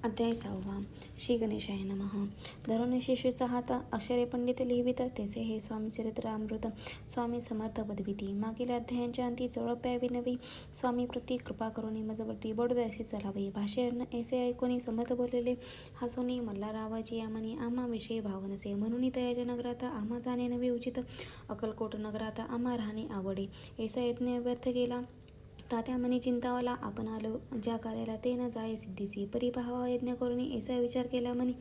अध्याय 6. श्री गणेशाय नमः. धरून शिशूचा हात अक्षरे पंडित लिहिवित तेचे हे स्वामी चरित्र अमृत स्वामी समर्थ पदविती. मागील अध्यायांच्या अंती चोळप्या विनवी स्वामी प्रती कृपा करुणी मजवरती बोडद असे चलावे. भाष्य ऐसे ऐकोनी समर्थ बोललेले हसोनी मल्हाररावाजी आम्हानी आम्हा विषयी भाव नसे म्हणून तयाच्या नगरात आम्हा जाणे नवे उचित अक्कलकोट नगरात आम्हा राहणे आवडे. ऐसा यज्ञ व्यर्थ गेला तात्या मनी चिंतावाला आपण आलो ज्या कार्याला ते न जाय सिद्धीसी परिभावा यज्ञ करून ऐसा विचार केला म्हणे.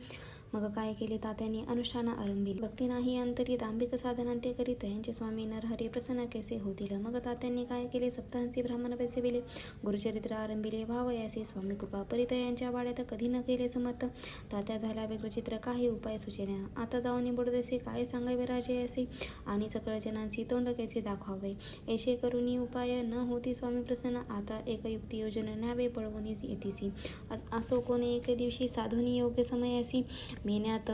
मग काय केले तात्याने अनुष्ठान आरंभिले. भक्ती नाही अंतरी दांभिक साधनांते करीत यांचे स्वामी नरहरी प्रसन्न कैसे होतील. मग तात्यांनी काय केले सप्तांशी ब्राह्मण बसविले गुरुचरित्र आरंभिले भाव यासे स्वामी कृपा परित यांच्या वाड्यात कधी न केले समर्थ. तात्या झाला व्यग्रचित्र काही उपाय सुचेना आता जाऊन बोडदेसे काय सांगावे राजे असे आणि सकळ जनांशी तोंड कैसे दाखवावे ऐसे करुनी उपाय न होती स्वामी प्रसन्न. आता एक युक्ती योजना न्यावे पळवून येतीसी असो कोणी एक दिवशी साधुनी योग्य समयासी मेन्यात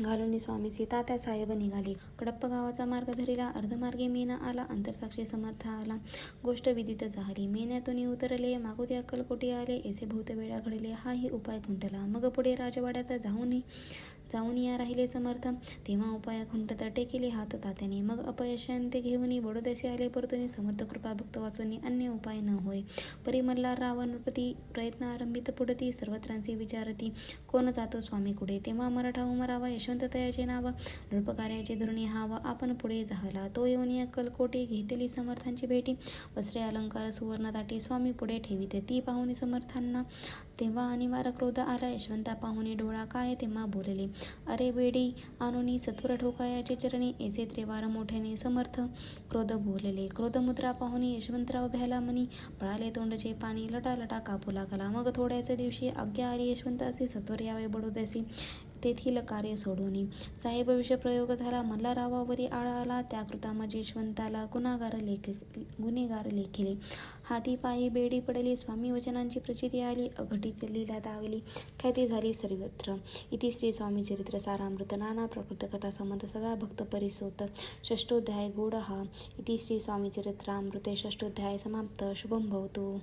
घालून स्वामीसी तात्या साहेब निघाले. कडप्प गावाचा मार्ग धरिला अर्धमार्गे मेना आला अंतरसाक्षी समर्थ आला गोष्ट विदित झाली. मेन्यातून उतरले मागोते अक्कलकोटी आले ऐसे बहुत वेळा घडले हाही उपाय खुंटला. मग पुढे राजवाड्यात जाऊन या राहिले समर्थ तेव्हा उपाय खुंटत टेकेले हात तात्याने. मग अपयशांते घेऊन बोडदेसे आले परतुनी समर्थ कृपा भक्त वाचून अन्य उपाय न होय. परी मल्हारराव नृपती प्रयत्न आरंभित पुढती सर्वत्रांचे विचारती कोण जातो स्वामी कुडे. तेव्हा मराठा उमरावा यशवंत तयाचे नाव नृपकार्याचे धरुणी हाव आपण पुढे झाला. तो येऊन अक्कलकोटी घेतली समर्थांची भेटी वस्त्रे अलंकार सुवर्ण दाटी स्वामी पुढे ठेवीत. ती पाहुणी समर्थांना तेव्हा अनिवार्य क्रोध आला. यशवंता पाहुणी डोळा काय तेव्हा बोलले अरे बेडी आणूनी सत्वर ठोकायाचे चरणी ऐसे त्रिवार मोठ्याने समर्थ क्रोध बोलले. क्रोधमुद्रा पाहुणी यशवंतराव भ्याला मनी पळाले तोंडचे पाणी लटालटा कापू लागला. मग थोड्याच दिवशी आज्ञा आली यशवंतासी सत्वर यावे बडोदेसी तेथील कार्य सोडून. साहेब विष प्रयोग झाला मल्हाररावावरी आळा आला त्याकृता मग यशवंताला गुन्हेगार लेखिले. हाती पायी बेडी पडली स्वामी वचनांची प्रचिती आली अघटित लीला दावली ख्याती झाली सर्वत्र. इति श्री स्वामी चरित्र सारामृत नाना प्रकृत कथा संबंध सदा भक्त परिसोत षष्ठोध्याय गूढ. इति श्री स्वामी चरित्रामृते षष्ठोध्याय समाप्त. शुभम भवतु.